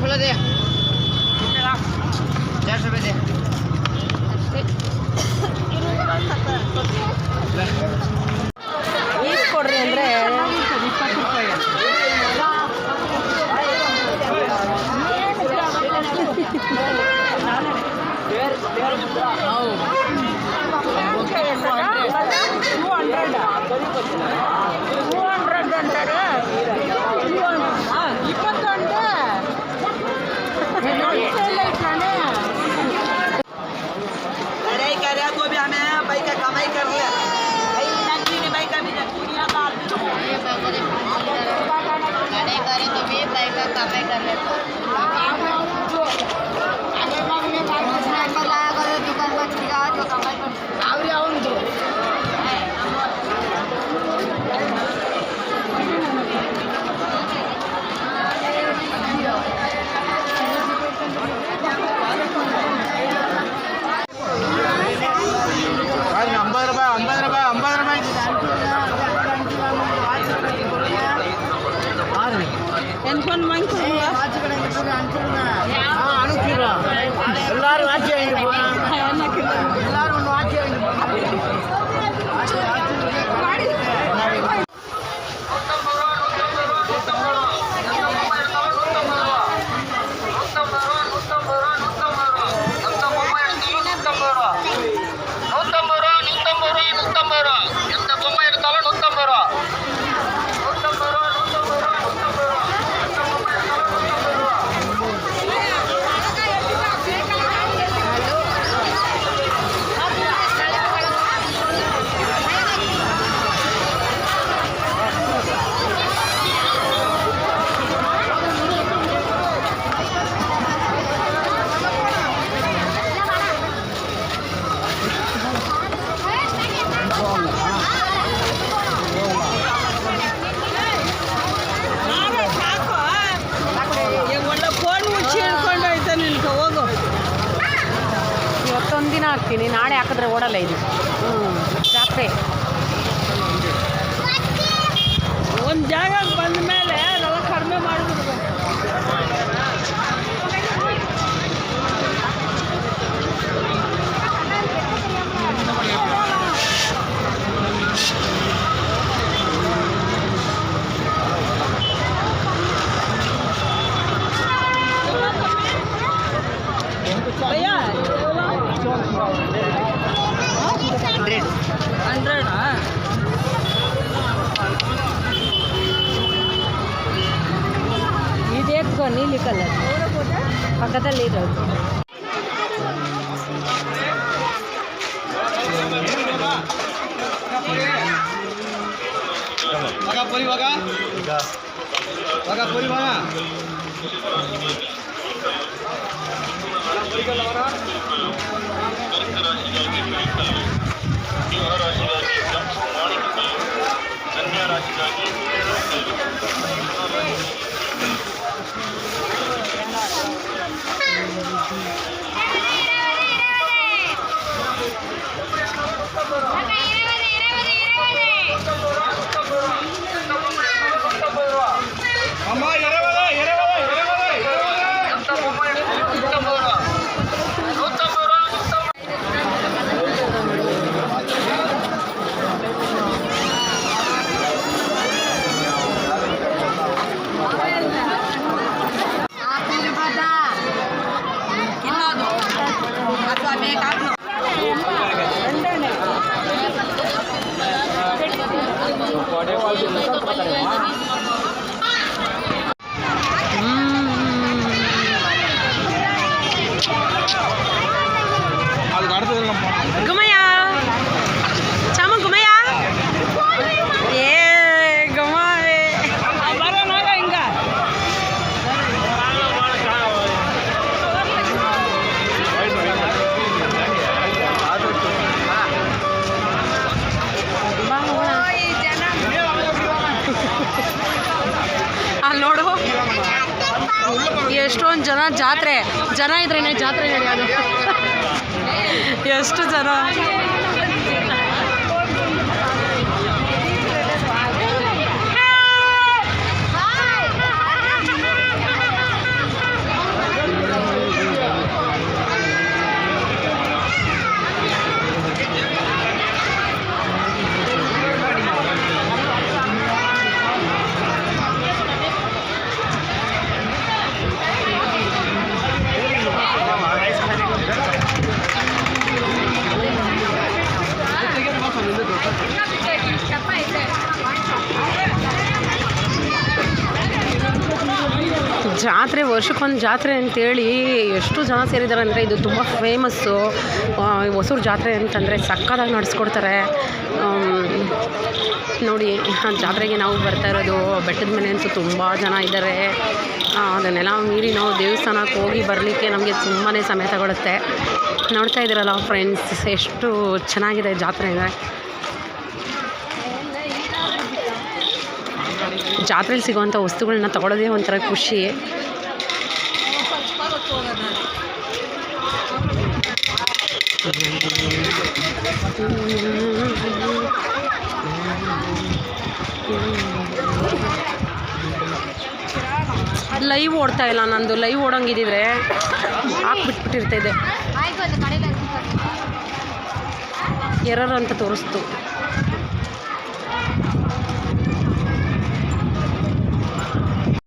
खुला दे 400 रुपये दे ಈಸ್ ಕೊಡ್ರಿ ಅಂದರೆ 20 ರೂಪಾಯಿ எல்லாரும் ஆட்சி எல்லாரும் ஒன்று ஆட்சி ಇವತ್ತೊಂದಿನ ಹಾಕ್ತೀನಿ, ನಾಳೆ ಹಾಕಿದ್ರೆ ಓಡಲ್ಲ ಇದು. ಜಾತ್ರೆ ಒಂದು ಜಾಗಕ್ಕೆ ಬಂದ ಮೇಲೆ ಅದೆಲ್ಲ ಕಡಿಮೆ ಮಾಡಿಬಿಡ್ಬೇಕು. ಇದೇಕೋ ನೀಲಿ ಕಲರ್ ಪಕ್ಕದಲ್ಲಿ ಇರೋದು. ಅಲ್ಲಿ ನೋಡು ಎಷ್ಟೊಂದು ಜನ ಜನ ಇದ್ರೇನೆ ಜಾತ್ರೆ ನಡೆಯೋದು ಎಷ್ಟು ಜನ ಜಾತ್ರೆ ವರ್ಷಕ್ಕೊಂದು ಜಾತ್ರೆ ಅಂತೇಳಿ ಎಷ್ಟು ಜನ ಸೇರಿದ್ದಾರೆ ಅಂದರೆ ಇದು ತುಂಬ ಫೇಮಸ್ಸು. ಹೊಸೂರು ಜಾತ್ರೆ ಅಂತಂದರೆ ಸಕ್ಕತ್ತಾಗಿ ನಡೆಸ್ಕೊಡ್ತಾರೆ ನೋಡಿ. ಜಾತ್ರೆಗೆ ನಾವು ಬರ್ತಾ ಇರೋದು ಬೆಟ್ಟದ ಮೇಲೆ ಅಂತೂ ತುಂಬ ಜನ ಇದ್ದಾರೆ. ಅದನ್ನೆಲ್ಲ ಮೀರಿ ನಾವು ದೇವಸ್ಥಾನಕ್ಕೆ ಹೋಗಿ ಬರಲಿಕ್ಕೆ ನಮಗೆ ತುಂಬಾ ಸಮಯ ತಗೊಳುತ್ತೆ. ನೋಡ್ತಾ ಇದ್ದೀರಲ್ಲ ಫ್ರೆಂಡ್ಸ್, ಎಷ್ಟು ಚೆನ್ನಾಗಿದೆ ಜಾತ್ರೆ ಇದೆ. ಜಾತ್ರೆಯಲ್ಲಿ ಸಿಗೋವಂಥ ವಸ್ತುಗಳನ್ನ ತಗೊಳ್ಳೋದೇ ಒಂಥರ ಖುಷಿ. ಲೈವ್ ಓಡ್ತಾ ಇಲ್ಲ ನಂದು. ಲೈವ್ ಓಡೋಂಗಿದ್ದಿದ್ರೆ ಹಾಕ್ಬಿಟ್ಬಿಟ್ಟಿರ್ತಾಯಿದ್ದೆ. ಎರರ್ ಅಂತ ತೋರಿಸ್ತು.